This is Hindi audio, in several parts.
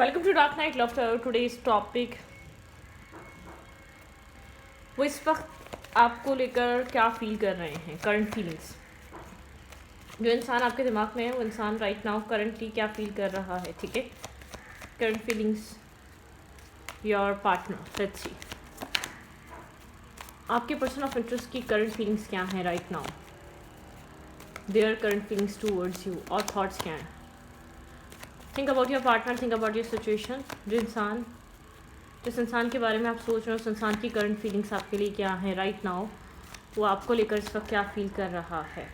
Welcome to dark night love. Today's topic, वो इस वक्त आपको लेकर क्या फील कर रहे हैं, करंट फीलिंग्स। जो इंसान आपके दिमाग में है वो इंसान राइट नाउ करंटली क्या फील कर रहा है, ठीक है। Current feelings your partner, let's see आपके पर्सन ऑफ इंटरेस्ट की करंट फीलिंग्स क्या हैं right now, their current feelings towards you, और थॉट्स क्या हैं। Think about your partner, think about your situation. जिस इंसान के बारे में आप सोच रहे हो उस इंसान की करंट फीलिंग्स आपके लिए क्या है राइट नाउ, वो आपको लेकर इस वक्त क्या फील कर रहा है।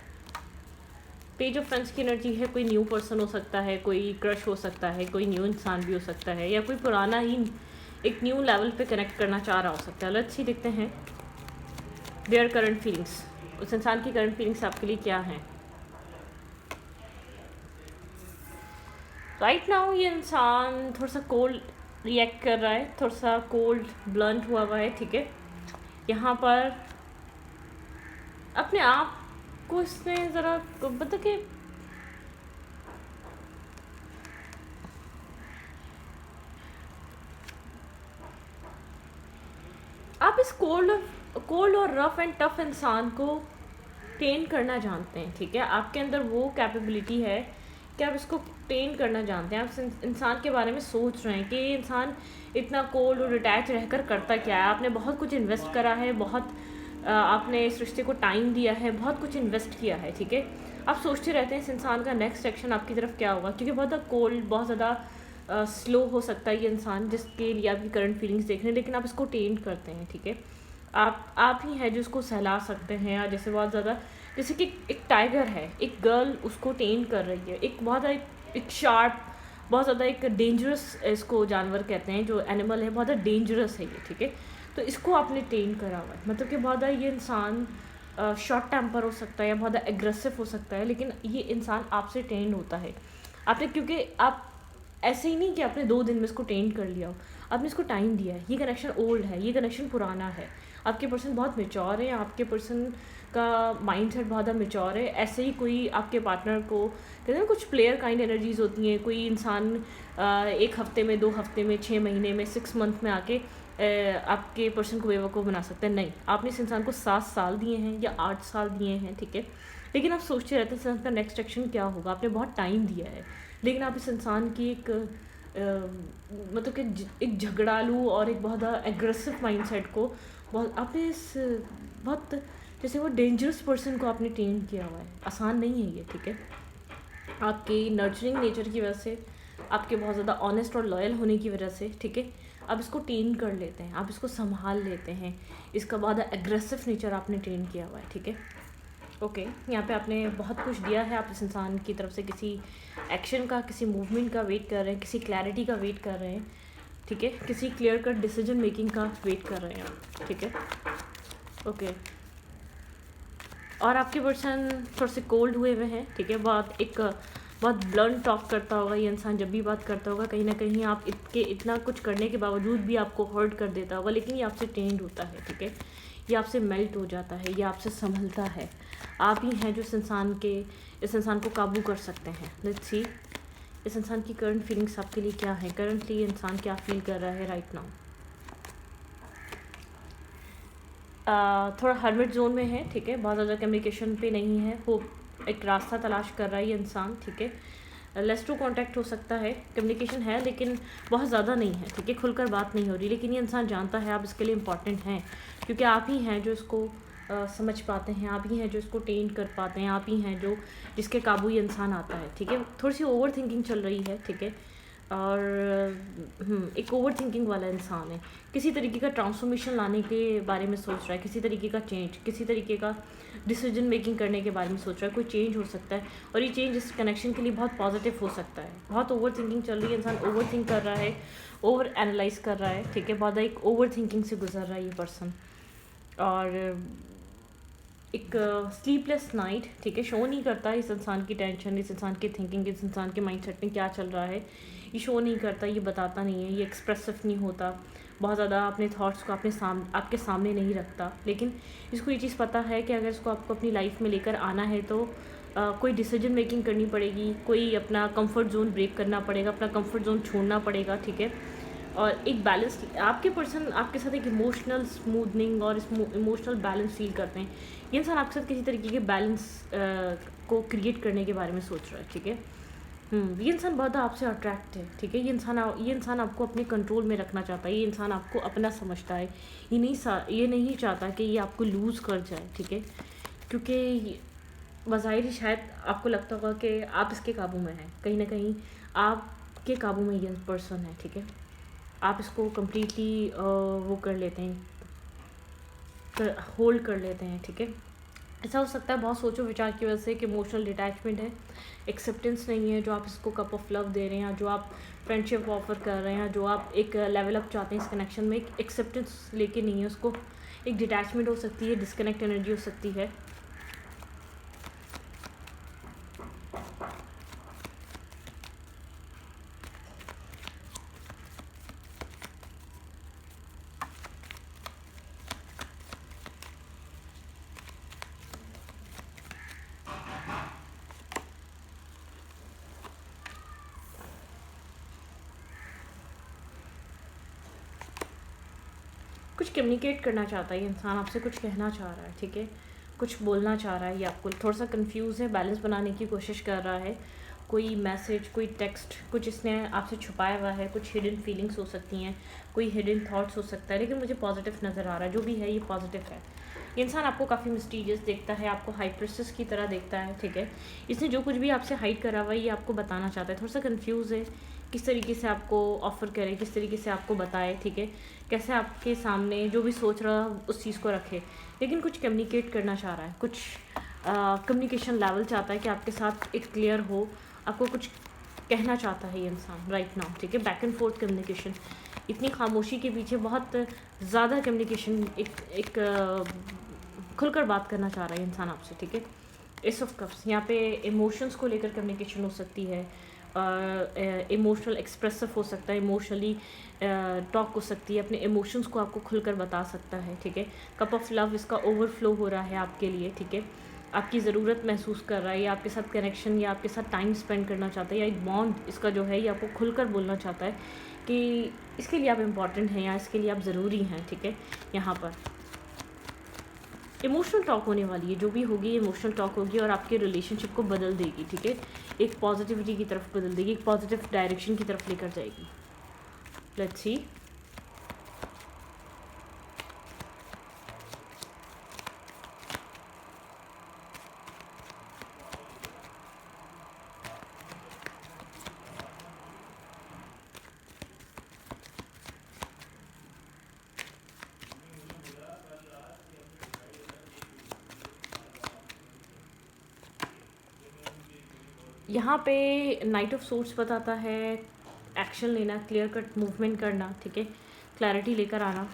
पेज ऑफ फ्रेंड्स की एनर्जी है, कोई न्यू पर्सन हो सकता है, कोई क्रश हो सकता है, कोई न्यू इंसान भी हो सकता है, या कोई पुराना ही एक न्यू लेवल पे कनेक्ट करना चाह रहा हो सकता है। लेट्स सी देखते हैं देयर करंट फीलिंग्स, उस इंसान की करंट फीलिंग्स आपके लिए क्या हैं राइट नाउ। ये इंसान थोड़ा सा कोल्ड रिएक्ट कर रहा है, थोड़ा सा कोल्ड ब्लंट हुआ है, ठीक है। यहाँ पर अपने आप को इसने ज़रा मतलब कि आप इस कोल्ड और रफ एंड टफ इंसान को ट्रेन करना जानते हैं, ठीक है। आपके अंदर वो कैपेबिलिटी है कि आप इसको ट्रेन करना जानते हैं। आप इस इंसान के बारे में सोच रहे हैं कि ये इंसान इतना कोल्ड और अटैच रहकर करता क्या है। आपने बहुत कुछ इन्वेस्ट करा है, बहुत आपने इस रिश्ते को टाइम दिया है, बहुत कुछ इन्वेस्ट किया है, ठीक है। आप सोचते रहते हैं इस इंसान का नेक्स्ट एक्शन आपकी तरफ क्या होगा, क्योंकि बहुत ज़्यादा कोल्ड, बहुत ज़्यादा स्लो हो सकता है ये इंसान जिसके लिए आपकी करंट फीलिंग्स देख रहे हैं, लेकिन आप इसको टेंट करते हैं, ठीक है। आप ही हैं जो उसको सहला सकते हैं, या जैसे बहुत ज़्यादा जैसे कि एक टाइगर है, एक गर्ल उसको टेंट कर रही है, एक बहुत एक शार्प, बहुत ज़्यादा एक डेंजरस इसको जानवर कहते हैं, जो एनिमल है बहुत ज़्यादा डेंजरस है ये, ठीक है। तो इसको आपने ट्रेन करा हुआ है, मतलब कि बहुत ज़्यादा ये इंसान शॉर्ट टेम्पर हो सकता है या बहुत ज़्यादा एग्रेसिव हो सकता है, लेकिन ये इंसान आपसे ट्रेंड होता है आपने, क्योंकि आप ऐसे ही नहीं कि आपने 2 दिन में इसको ट्रेंड कर लिया हो, आपने इसको टाइम दिया है। ये कनेक्शन ओल्ड है, ये कनेक्शन पुराना है। आपके पर्सन बहुत मेच्योर है, आपके पर्सन का माइंडसेट बहुत ज़्यादा मेच्योर है। ऐसे ही कोई आपके पार्टनर को कहते हैं ना, कुछ प्लेयर काइंड एनर्जीज होती हैं। कोई इंसान 1 हफ्ते में, 2 हफ्ते में, 6 महीने में, 6 मंथ में आके आपके पर्सन को बेवकूफ़ बना सकते हैं। नहीं, आपने इस इंसान को 7 साल दिए हैं या 8 साल दिए हैं, ठीक है। लेकिन आप सोचते रहते हैं इस इंसान का नेक्स्ट एक्शन क्या होगा। आपने बहुत टाइम दिया है, लेकिन आप इस इंसान की एक मतलब कि एक झगड़ालू और एक बहुत ज़्यादा एग्रेसिव माइंडसेट को बहुत आपने इस बहुत जैसे वो डेंजरस पर्सन को आपने ट्रेन किया हुआ है। आसान नहीं है ये, ठीक है। आपकी नर्चरिंग नेचर की वजह से, आपके बहुत ज़्यादा ऑनेस्ट और लॉयल होने की वजह से, ठीक है, आप इसको ट्रेन कर लेते हैं, आप इसको संभाल लेते हैं। इसका बहुत एग्रेसिव नेचर आपने ट्रेन किया हुआ है, ठीक है। ओके, यहाँ पे आपने बहुत कुछ दिया है। आप इस इंसान की तरफ से किसी एक्शन का, किसी मूवमेंट का वेट कर रहे हैं, किसी क्लैरिटी का वेट कर रहे हैं, ठीक है। किसी क्लियर कट डिसीजन मेकिंग का वेट कर रहे हैं आप, ठीक है। ओके, और आपके पर्सन थोड़े से कोल्ड हुए हुए हैं, ठीक है। बहुत ब्लंट टॉक करता होगा ये इंसान, जब भी बात करता होगा कहीं ना कहीं आप इतना कुछ करने के बावजूद भी आपको हर्ट कर देता होगा, लेकिन ये आपसे ट्रेंड होता है, ठीक है। ये आपसे मेल्ट हो जाता है, ये आपसे संभलता है। आप ही हैं जो इस इंसान को काबू कर सकते हैं। लेट्स सी इस इंसान की करंट फीलिंग्स आपके लिए क्या है, करंटली ये इंसान क्या फील कर रहा है राइट नाउ। थोड़ा हर्मिट जोन में है, ठीक है। बहुत ज़्यादा कम्युनिकेशन पे नहीं है, वो एक रास्ता तलाश कर रहा है ये इंसान, ठीक है। लेस टू कॉन्टैक्ट हो सकता है, कम्युनिकेशन है लेकिन बहुत ज़्यादा नहीं है, ठीक है। खुलकर बात नहीं हो रही, लेकिन ये इंसान जानता है आप इसके लिए इम्पॉर्टेंट हैं, क्योंकि आप ही हैं जो इसको समझ पाते हैं, आप ही हैं जो इसको ट्रेन कर पाते हैं, आप ही हैं जो जिसके काबू ये इंसान आता है, ठीक है। थोड़ी सी ओवर थिंकिंग चल रही है, ठीक है। और एक ओवर थिंकिंग वाला इंसान है, किसी तरीके का ट्रांसफॉर्मेशन लाने के बारे में सोच रहा है, किसी तरीके का चेंज, किसी तरीके का डिसीजन मेकिंग करने के बारे में सोच रहा है। कोई चेंज हो सकता है और ये चेंज इस कनेक्शन के लिए बहुत पॉजिटिव हो सकता है। बहुत ओवर थिंकिंग चल रही है, इंसान ओवर थिंक कर रहा है, ओवर एनालाइज कर रहा है, ठीक है। बहुत एक ओवर थिंकिंग से गुजर रहा है ये पर्सन, और एक स्लीपलेस नाइट, ठीक है, शो नहीं करता इस इंसान की टेंशन, इस इंसान की थिंकिंग, इस इंसान के माइंडसेट में क्या चल रहा है, ये शो नहीं करता, ये बताता नहीं है, ये एक्सप्रेसिव नहीं होता, बहुत ज़्यादा अपने थॉट्स को आपके सामने नहीं रखता। लेकिन इसको ये चीज़ पता है कि अगर इसको आपको अपनी लाइफ में लेकर आना है तो कोई डिसीजन मेकिंग करनी पड़ेगी, कोई अपना कंफर्ट जोन ब्रेक करना पड़ेगा, अपना कंफर्ट जोन छोड़ना पड़ेगा, ठीक है। और एक बैलेंस, आपके पर्सन आपके साथ एक इमोशनल स्मूथनिंग और इमोशनल बैलेंस फील करते हैं। ये इंसान आपके साथ किसी तरीके के बैलेंस को क्रिएट करने के बारे में सोच रहा है, ठीक है। ये इंसान बहुत आपसे अट्रैक्ट है, ठीक है। ये इंसान आपको अपने कंट्रोल में रखना चाहता है, ये इंसान आपको अपना समझता है। ये नहीं चाहता कि ये आपको लूज़ कर जाए, ठीक है। क्योंकि बज़ाहिर शायद आपको लगता होगा कि आप इसके काबू में हैं, कहीं ना कहीं आपके काबू में ये पर्सन है, ठीक है। आप इसको कम्प्लीटली वो कर लेते हैं, होल्ड कर लेते हैं, ठीक है। ऐसा हो सकता है बहुत सोचो विचार की वजह से कि इमोशनल डिटैचमेंट है, एक्सेप्टेंस नहीं है जो आप इसको कप ऑफ लव दे रहे हैं, या जो आप फ्रेंडशिप ऑफर कर रहे हैं, जो आप एक लेवल अप चाहते हैं इस कनेक्शन में, एक एक्सेप्टेंस लेके नहीं है उसको। एक डिटैचमेंट हो सकती है, डिस्कनेक्ट एनर्जी हो सकती है। कुछ कम्युनिकेट करना चाहता है ये इंसान, आपसे कुछ कहना चाह रहा है, ठीक है। कुछ बोलना चाह रहा है, ये आपको थोड़ा सा कंफ्यूज है, बैलेंस बनाने की कोशिश कर रहा है। कोई मैसेज, कोई टेक्स्ट, कुछ इसने आपसे छुपाया हुआ है, कुछ हिडन फीलिंग्स हो सकती हैं, कोई हिडन थॉट्स हो सकता है, लेकिन मुझे पॉजिटिव नज़र आ रहा है। जो भी है ये पॉजिटिव है। ये इंसान आपको काफ़ी मिस्टीरियस देखता है, आपको हाई प्रेस्टिस की तरह देखता है, ठीक है। इसने जो कुछ भी आपसे हाइड करा हुआ है ये आपको बताना चाहता है। थोड़ा सा कंफ्यूज है किस तरीके से आपको ऑफ़र करे, किस तरीके से आपको बताए, ठीक है। कैसे आपके सामने जो भी सोच रहा उस चीज़ को रखे, लेकिन कुछ कम्युनिकेट करना चाह रहा है, कुछ कम्युनिकेशन लेवल चाहता है कि आपके साथ एक क्लियर हो, आपको कुछ कहना चाहता है ये इंसान राइट नाउ, ठीक है। बैक एंड फोर्थ कम्युनिकेशन, इतनी खामोशी के पीछे बहुत ज़्यादा कम्युनिकेशन, एक खुलकर बात करना चाह रहा है इंसान आपसे, ठीक है। एस ऑफ कप्स, यहाँ पे इमोशंस को लेकर कम्युनिकेशन हो सकती है, इमोशनल एक्सप्रेसिव हो सकता है, इमोशनली टॉक हो सकती है, अपने इमोशंस को आपको खुलकर बता सकता है, ठीक है। कप ऑफ लव इसका ओवरफ्लो हो रहा है आपके लिए, ठीक है। आपकी ज़रूरत महसूस कर रहा है, या आपके साथ कनेक्शन, या आपके साथ टाइम स्पेंड करना चाहता है, या एक बॉन्ड इसका जो है ये आपको खुलकर बोलना चाहता है कि इसके लिए आप इम्पॉर्टेंट हैं, या इसके लिए आप ज़रूरी हैं, ठीक है। यहाँ पर इमोशनल टॉक होने वाली है, जो भी होगी इमोशनल टॉक होगी और आपके रिलेशनशिप को बदल देगी, ठीक है। एक पॉजिटिविटी की तरफ बदल देगी, एक पॉजिटिव डायरेक्शन की तरफ लेकर जाएगी। Let's see. यहाँ पे नाइट ऑफ सोर्ट्स बताता है एक्शन लेना, क्लियर कट मूवमेंट करना, ठीक है। क्लैरिटी लेकर आना।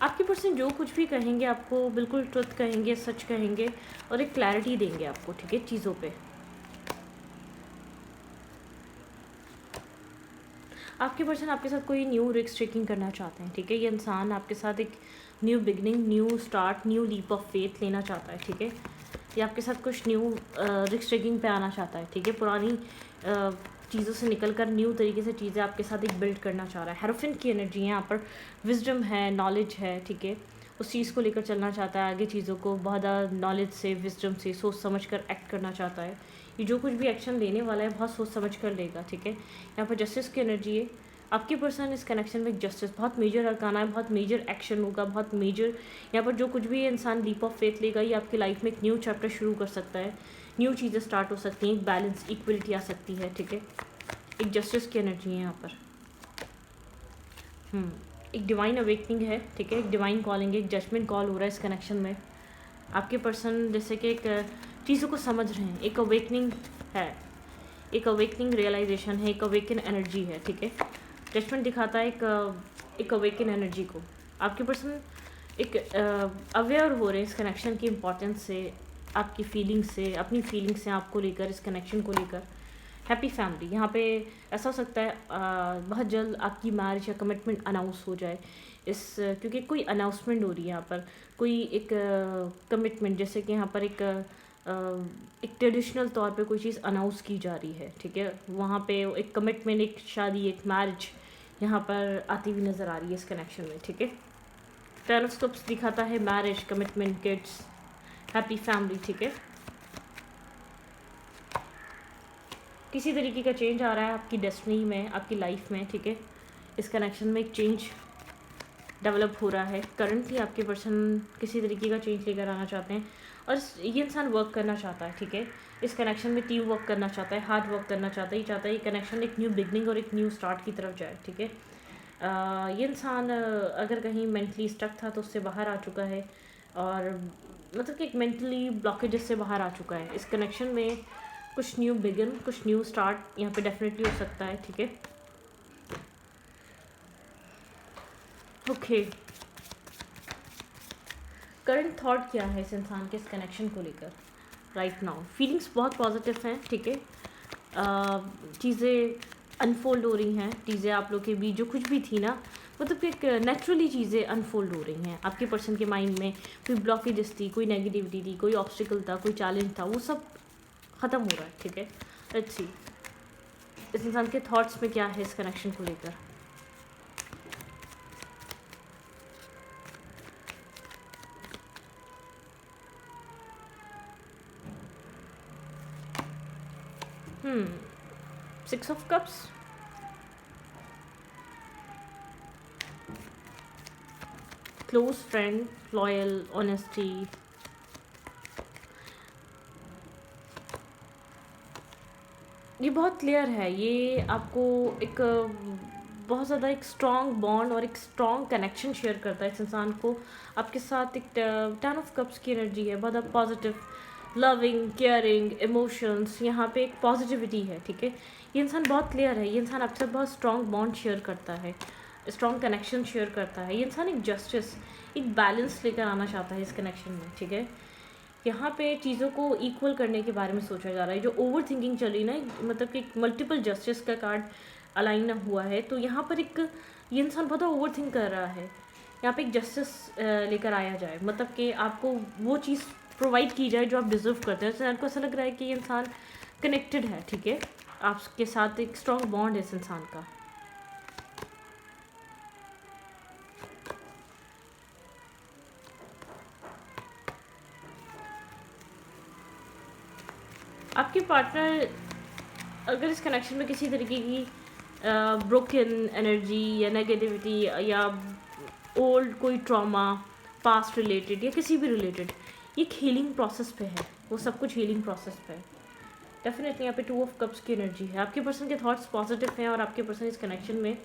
आपके पर्सन जो कुछ भी कहेंगे आपको बिल्कुल ट्रुथ कहेंगे, सच कहेंगे, और एक क्लैरिटी देंगे आपको, ठीक है, चीज़ों पे। आपके पर्सन आपके साथ कोई न्यू रिस्क टेकिंग करना चाहते हैं, ठीक है। ये इंसान आपके साथ एक new beginning, new start, new leap of faith लेना चाहता है, ठीक है। ये आपके साथ कुछ न्यू रिस्क टेकिंग पे आना चाहता है, ठीक है। पुरानी चीज़ों से निकल कर न्यू तरीके से चीज़ें आपके साथ एक बिल्ड करना चाह रहा है। हेरोफिन की एनर्जी है यहाँ पर, विजडम है, नॉलेज है, ठीक है। उस चीज़ को लेकर चलना चाहता है आगे, चीज़ों को बहुत ज़्यादा नॉलेज से, विजडम से, सोच समझ कर एक्ट करना चाहता है। ये जो कुछ भी एक्शन लेने वाला है बहुत सोच समझ कर लेगा, ठीक है। यहाँ पर जस्टिस की एनर्जी है। आपके पर्सन इस कनेक्शन में जस्टिस, बहुत मेजर अरकाना है, बहुत मेजर एक्शन होगा, बहुत मेजर यहाँ पर जो कुछ भी इंसान लीप ऑफ फेथ लेगा ये आपकी लाइफ में एक न्यू चैप्टर शुरू कर सकता है, न्यू चीज़ें स्टार्ट हो सकती हैं, एक बैलेंस, इक्वलिटी आ सकती है, ठीक है। एक जस्टिस की एनर्जी है यहाँ पर। एक डिवाइन अवेकनिंग है, ठीक है। एक डिवाइन कॉलिंग, एक जजमेंट कॉल हो रहा है इस कनेक्शन में। आपके पर्सन जैसे कि एक चीज़ों को समझ रहे हैं, एक अवेकनिंग है, एक अवेकनिंग रियलाइजेशन है, एक अवेकन एनर्जी है, ठीक है। जजमेंट दिखाता है एक अवेकन एनर्जी को। आपके पर्सन एक अवेयर हो रहे हैं इस कनेक्शन की इम्पोर्टेंस से, आपकी फीलिंग्स से, अपनी फीलिंग्स से आपको लेकर, इस कनेक्शन को लेकर। हैप्पी फैमिली, यहाँ पे ऐसा हो सकता है बहुत जल्द आपकी मैरिज या कमिटमेंट अनाउंस हो जाए इस, क्योंकि कोई अनाउंसमेंट हो रही है यहाँ पर, कोई एक कमिटमेंट, जैसे कि यहाँ पर एक एक ट्रेडिशनल तौर पे कोई चीज़ अनाउंस की जा रही है, ठीक है, वहाँ पे एक कमिटमेंट, एक शादी, एक मैरिज यहाँ पर आती हुई नज़र आ रही है इस कनेक्शन में, ठीक है। टेन ऑफ कप्स दिखाता है marriage, commitment, kids, happy family, ठीक है। किसी तरीके का चेंज आ रहा है आपकी डेस्टिनी में, आपकी लाइफ में, ठीक है। इस कनेक्शन में एक चेंज डेवलप हो रहा है। करंटली आपके पर्सन किसी तरीके का चेंज लेकर आना चाहते हैं और ये इंसान वर्क करना चाहता है, ठीक है। इस कनेक्शन में टीम वर्क करना चाहता है, हार्ड वर्क करना चाहता है, ये चाहता है ये कनेक्शन एक न्यू बिगनिंग और एक न्यू स्टार्ट की तरफ जाए, ठीक है। ये इंसान अगर कहीं मेंटली स्टक था तो उससे बाहर आ चुका है और मतलब कि एक मेंटली ब्लॉकेजेस से बाहर आ चुका है। इस कनेक्शन में कुछ न्यू बिगिन, कुछ न्यू स्टार्ट यहाँ पे डेफिनेटली हो सकता है, ठीक है। ओके, करंट थॉट क्या है इस इंसान के इस कनेक्शन को लेकर राइट नाउ? फीलिंग्स बहुत पॉजिटिव हैं, ठीक है। चीज़ें अनफोल्ड हो रही हैं, चीज़ें आप लोग के बीच जो कुछ भी थी ना, मतलब एक नेचुरली चीज़ें अनफोल्ड हो रही हैं आपके पर्सन के माइंड में। कोई ब्लॉकेजेस थी, कोई नेगेटिविटी थी, कोई ऑब्स्टिकल था, कोई चैलेंज था, वो सब ख़त्म हो रहा है, ठीक है। लेट्स सी इस इंसान के थॉट्स में क्या है इस कनेक्शन को लेकर। Six of cups, close friend, loyal, honesty, ये बहुत क्लियर है। ये आपको एक बहुत ज़्यादा एक स्ट्रॉन्ग बॉन्ड और एक स्ट्रॉन्ग कनेक्शन शेयर करता है इस इंसान को आपके साथ। एक 10 ऑफ कप्स की एनर्जी है, बहुत पॉजिटिव, लविंग, केयरिंग, इमोशंस, यहाँ पे एक पॉजिटिविटी है, ठीक है। ये इंसान बहुत क्लियर है, ये इंसान आपसे बहुत स्ट्रॉन्ग बॉन्ड शेयर करता है, स्ट्रॉन्ग कनेक्शन शेयर करता है। ये इंसान एक जस्टिस, एक बैलेंस लेकर आना चाहता है इस कनेक्शन में, ठीक है। यहाँ पे चीज़ों को इक्वल करने के बारे में सोचा जा रहा है। जो ओवर थिंकिंग चली ना, मतलब कि मल्टीपल जस्टिस का कार्ड अलाइन हुआ है, तो यहाँ पर एक ये इंसान बहुत ओवर थिंक कर रहा है। यहाँ पे एक जस्टिस लेकर आया जाए, मतलब कि आपको वो चीज़ प्रोवाइड की जाए जो आप डिजर्व करते हैं। तो आपको ऐसा लग रहा है कि ये इंसान कनेक्टेड है, ठीक है, आपके साथ एक स्ट्रॉन्ग बॉन्ड है इस इंसान का। आपके पार्टनर अगर इस कनेक्शन में किसी तरीके की ब्रोकन एनर्जी या नेगेटिविटी या ओल्ड कोई ट्रॉमा, पास्ट रिलेटेड या किसी भी रिलेटेड, ये एक हीलिंग प्रोसेस पे है, वो सब कुछ हीलिंग प्रोसेस पे है। डेफिनेटली यहाँ पे 2 ऑफ कप्स की एनर्जी है। आपके पर्सन के थॉट्स पॉजिटिव हैं और आपके पर्सन इस कनेक्शन में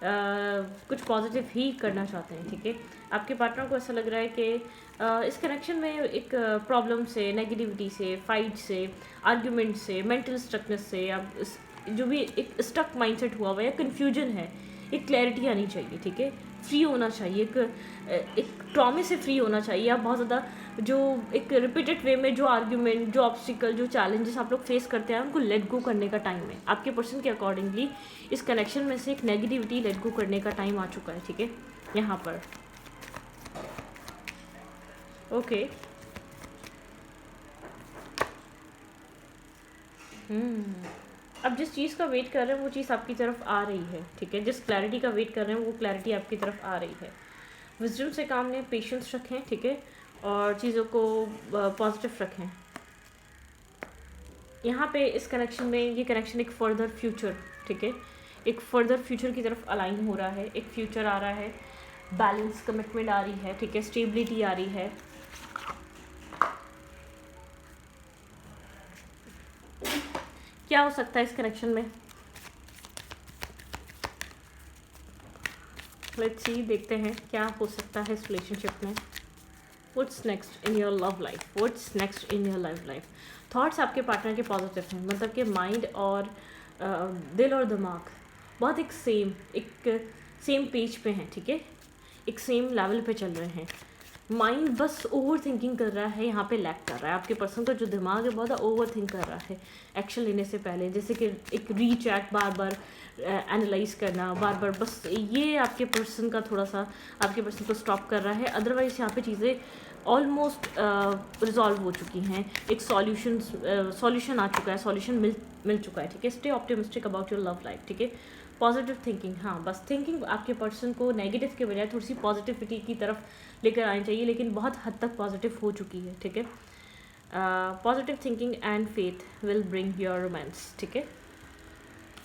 कुछ पॉजिटिव ही करना चाहते हैं, ठीक है। आपके पार्टनर को ऐसा लग रहा है कि इस कनेक्शन में एक प्रॉब्लम से, नेगेटिविटी से, फाइट से, आर्ग्यूमेंट से, मेंटल स्ट्रकनेस से, या जो भी एक स्टक माइंडसेट हुआ हुआ है या कन्फ्यूजन है, एक क्लैरिटी आनी चाहिए, ठीक है। फ्री होना चाहिए, एक ट्रॉमे से फ्री होना चाहिए। आप बहुत ज़्यादा जो एक रिपीटेड वे में जो आर्ग्यूमेंट, जो ऑब्स्टिकल, जो चैलेंजेस आप लोग फेस करते हैं, उनको लेट गो करने का टाइम है। आपके पर्सन के अकॉर्डिंगली इस कनेक्शन में से एक नेगेटिविटी लेट गो करने का टाइम आ चुका है, ठीक है, यहाँ पर। ओके, अब जिस चीज़ का वेट कर रहे हैं वो चीज़ आपकी तरफ आ रही है, ठीक है। जिस क्लैरिटी का वेट कर रहे हैं वो क्लैरिटी आपकी तरफ आ रही है। विजडम से काम लें, पेशेंस रखें, ठीक है, और चीज़ों को पॉजिटिव रखें। यहाँ पे इस कनेक्शन में ये कनेक्शन एक फर्दर फ्यूचर, ठीक है, एक फर्दर फ्यूचर की तरफ अलाइन हो रहा है। एक फ्यूचर आ रहा है, बैलेंस, कमिटमेंट आ रही है, ठीक है, स्टेबिलिटी आ रही है। क्या हो सकता है इस कनेक्शन में? लेट्स सी, देखते हैं क्या हो सकता है इस रिलेशनशिप में। What's next in your love life? What's next in your love life? Thoughts आपके पार्टनर के पॉजिटिव हैं, मतलब कि माइंड और दिल और दिमाग बहुत एक सेम पेज पे हैं, ठीक है, एक सेम लेवल पे चल रहे हैं। माइंड बस ओवर थिंकिंग कर रहा है, यहाँ पे लैक कर रहा है। आपके पर्सन का जो दिमाग है बहुत ओवर थिंक कर रहा है एक्शन लेने से पहले, जैसे कि एक रीचैक, बार बार एनालाइज करना, बार बार, बस ये आपके पर्सन का थोड़ा सा आपके पर्सन को स्टॉप कर रहा है। अदरवाइज यहाँ पे चीज़ें ऑलमोस्ट रिजॉल्व हो चुकी हैं, एक सॉल्यूशन आ चुका है, सॉल्यूशन मिल चुका है, ठीक है। Stay optimistic about your love life, ठीक है। पॉजिटिव थिंकिंग, हाँ बस थिंकिंग आपके पर्सन को नेगेटिव के बजाय थोड़ी सी पॉजिटिविटी की तरफ लेकर आनी चाहिए, लेकिन बहुत हद तक पॉजिटिव हो चुकी है, ठीक है। Positive thinking and faith will bring your romance, ठीक है।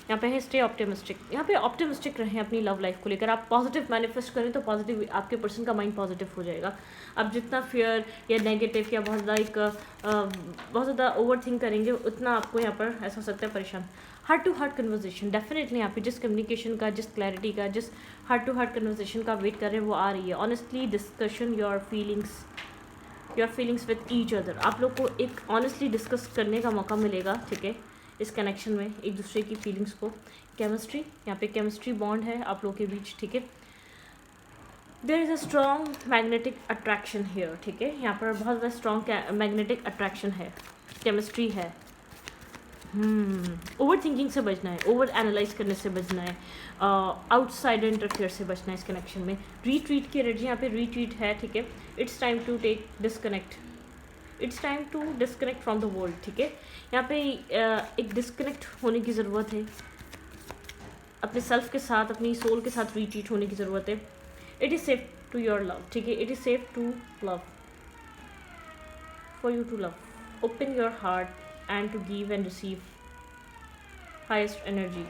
यहाँ पे है स्टे ऑप्टिमिस्टिक, यहाँ पे ऑप्टिमिस्टिक रहें अपनी लव लाइफ को लेकर। आप पॉजिटिव मैनिफेस्ट करें तो पॉजिटिव आपके पर्सन का माइंड पॉजिटिव हो जाएगा। आप जितना फियर या नेगेटिव या बहुत ज़्यादा बहुत ज़्यादा ओवर थिंक करेंगे उतना आपको यहाँ पर ऐसा हो सकता है परेशान। Heart to heart conversation definitely यहाँ पे जिस कम्युनिकेशन का, जिस क्लैरिटी का, जिस हार्ट टू हार्ट कन्वर्सेशन का वेट कर रहे हैं वो आ रही है। Honestly discussion your feelings with each other, आप लोग को एक ऑनेस्टली डिस्कस करने का मौका मिलेगा, ठीक है, इस कनेक्शन में एक दूसरे की फीलिंग्स को। केमिस्ट्री, यहाँ पे केमिस्ट्री बॉन्ड है आप लोगों के बीच, ठीक है। There is a strong magnetic attraction here, ठीक है, यहाँ पर बहुत ज़्यादा स्ट्रॉन्ग मैग्नेटिक अट्रैक्शन है, केमिस्ट्री है। ओवर थिंकिंग से बचना है, ओवर एनालाइज करने से बचना है, आउटसाइडर इंटरफेयर से बचना है इस कनेक्शन में। रीट्रीट की एनर्जी यहाँ पे रीट्रीट है, ठीक है। It's time to take disconnect, it's time to disconnect from the world, ठीक है। यहाँ पे एक डिस्कनेक्ट होने की ज़रूरत है, अपने सेल्फ के साथ, अपनी सोल के साथ रीट्रीट होने की ज़रूरत है। It is safe to your love, ठीक है, it is safe to love, for you to love. Open your heart and to give and receive highest energy.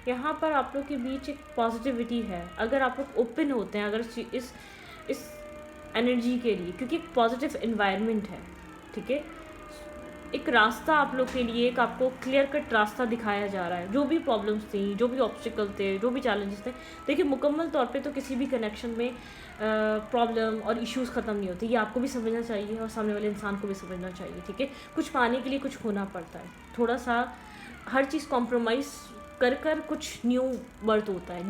यहाँ पर आप लोग के बीच एक पॉजिटिविटी है, अगर आप लोग ओपन होते हैं, अगर इस एनर्जी के लिए, क्योंकि एक पॉजिटिव इन्वायरमेंट है, ठीक है। एक रास्ता आप लोग के लिए, एक आपको क्लियर कट रास्ता दिखाया जा रहा है। जो भी प्रॉब्लम्स थी, जो भी ऑब्स्टिकल थे, जो भी चैलेंजेस थे, देखिए मुकम्मल तौर पे तो किसी भी कनेक्शन में प्रॉब्लम और इश्यूज़ ख़त्म नहीं होते, ये आपको भी समझना चाहिए और सामने वाले इंसान को भी समझना चाहिए, ठीक है। कुछ पाने के लिए कुछ होना पड़ता है, थोड़ा सा हर चीज़ कॉम्प्रोमाइज़ कर कुछ न्यू बर्थ होता है,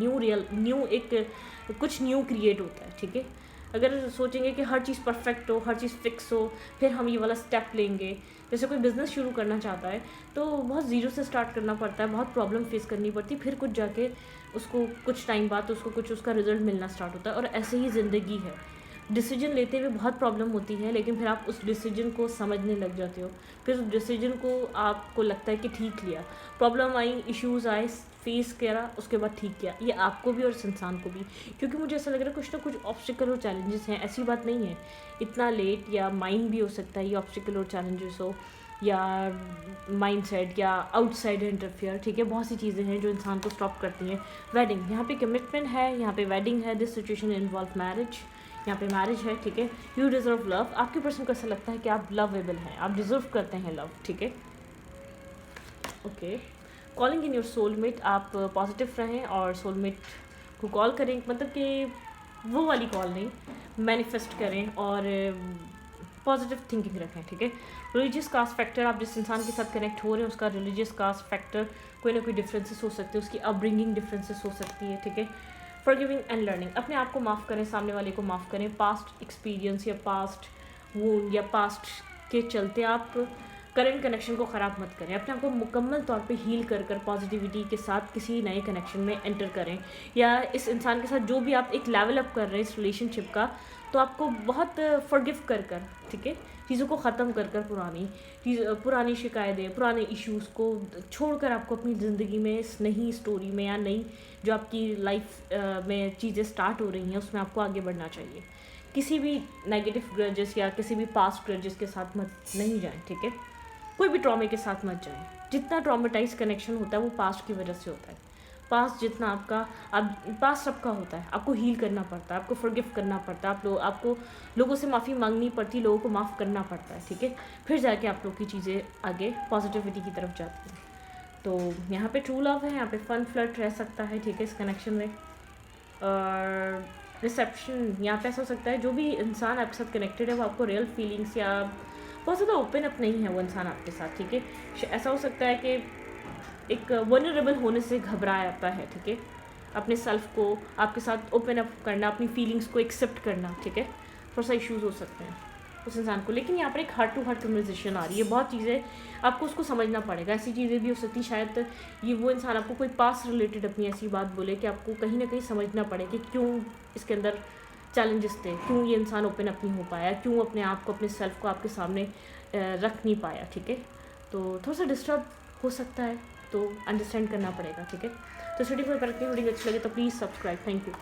कुछ न्यू क्रिएट होता है, ठीक है। अगर सोचेंगे कि हर चीज़ परफेक्ट हो, हर चीज़ फिक्स हो, फिर हम ये वाला स्टेप लेंगे, जैसे कोई बिज़नेस शुरू करना चाहता है तो बहुत ज़ीरो से स्टार्ट करना पड़ता है, बहुत प्रॉब्लम फेस करनी पड़ती है, फिर कुछ जाके उसको कुछ टाइम बाद उसको कुछ उसका रिजल्ट मिलना स्टार्ट होता है। और ऐसे ही ज़िंदगी है, डिसीजन लेते हुए बहुत प्रॉब्लम होती है, लेकिन फिर आप उस डिसीजन को समझने लग जाते हो, फिर उस डिसीजन को आपको लगता है कि ठीक लिया, प्रॉब्लम आई, इश्यूज़ आए, फेस करा, उसके बाद ठीक किया, ये आपको भी और इस इंसान को भी। क्योंकि मुझे ऐसा लग रहा है कुछ ना कुछ ऑब्स्टिकल और चैलेंजेस हैं, ऐसी बात नहीं है इतना लेट, या माइंड भी हो सकता है ये ऑब्स्टिकल और चैलेंजेस हो, या माइंडसेट, या आउटसाइड इंटरफेयर, ठीक है। बहुत सी चीज़ें हैं जो इंसान को स्टॉप करती हैं। वेडिंग, यहाँ पे कमिटमेंट है, यहाँ पे वेडिंग है, दिस सिचुएशन इन्वॉल्व मैरिज, यहाँ पे मैरिज है, ठीक है। यू डिज़र्व लव, आपके पर्सन को ऐसा लगता है कि आप लवेबल हैं, आप डिज़र्व करते हैं लव, ठीक है। Okay, calling in your soulmate, आप पॉजिटिव रहें और सोलमेट को कॉल करें, मतलब कि वो वाली कॉल नहीं, मैनिफेस्ट करें और पॉजिटिव थिंकिंग रखें, ठीक है। रिलीजियस कास्ट फैक्टर, आप जिस इंसान के साथ कनेक्ट हो रहे हैं उसका रिलीजियस कास्ट फैक्टर कोई ना कोई डिफरेंसेस हो सकते हैं, उसकी अपब्रिंगिंग डिफरेंसेस हो सकती है, ठीक है। फॉरगिविंग एंड लर्निंग, अपने आप को माफ़ करें, सामने वाले को माफ़ करें। पास्ट एक्सपीरियंस या पास्ट वूंड या पास्ट के चलते आप करंट कनेक्शन को ख़राब मत करें, अपने आप को मुकम्मल तौर पे हील कर पॉजिटिविटी के साथ किसी नए कनेक्शन में एंटर करें, या इस इंसान के साथ जो भी आप एक लेवल अप कर रहे हैं इस रिलेशनशिप का, तो आपको बहुत फॉरगिव कर, ठीक है, चीज़ों को ख़त्म कर पुरानी शिकायतें, पुराने इश्यूज़ को छोड़कर आपको अपनी ज़िंदगी में इस नई स्टोरी में या नई जो आपकी लाइफ में चीज़ें स्टार्ट हो रही हैं उसमें आपको आगे बढ़ना चाहिए। किसी भी नेगेटिव ग्रजेस या किसी भी पास्ट ग्रजेस के साथ नहीं जाएं, ठीक है। कोई भी ट्रॉमे के साथ मत जाएं। जितना ट्रॉमेटाइज कनेक्शन होता है वो पास्ट की वजह से होता है। पास्ट जितना पास्ट सबका होता है, आपको हील करना पड़ता है, आपको फॉरगिव करना पड़ता है, आपको लोगों से माफ़ी मांगनी पड़ती, लोगों को माफ़ करना पड़ता है, ठीक है। फिर जाके आप लोग की चीज़ें आगे पॉजिटिविटी की तरफ जाती हैं। तो यहाँ पे ट्रू लव है, यहाँ पे फन फ्लर्ट रह सकता है, ठीक है, इस कनेक्शन में। और रिसेप्शन, यहाँ पे ऐसा हो सकता है जो भी इंसान आपके साथ कनेक्टेड है वो आपको रियल फीलिंग्स या बहुत ज़्यादा ओपन अप नहीं है वो इंसान आपके साथ, ठीक है। ऐसा हो सकता है कि एक वनरेबल होने से घबराता है, ठीक है, अपने सेल्फ को आपके साथ ओपन अप करना, अपनी फीलिंग्स को एक्सेप्ट करना, ठीक है। थोड़ा सा इश्यूज़ हो सकते हैं उस इंसान को, लेकिन यहाँ पर एक हार्ट टू हार्ट कन्वर्सेशन आ रही है, बहुत चीज़ें आपको उसको समझना पड़ेगा। ऐसी चीज़ें भी हो सकती, शायद ये वो इंसान आपको कोई पास्ट रिलेटेड अपनी ऐसी बात बोले कि आपको कहीं ना कहीं समझना पड़े कि क्यों इसके अंदर चैलेंजेस थे, क्यों ये इंसान ओपन अप नहीं हो पाया, क्यों अपने आप को, अपने सेल्फ को आपके सामने रख नहीं पाया, ठीक है। तो थोड़ा सा डिस्टर्ब हो सकता है, तो अंडरस्टैंड करना पड़ेगा, ठीक है। तो स्टडी फॉर वीडियो अच्छी लगे तो प्लीज़ सब्सक्राइब। Thank you.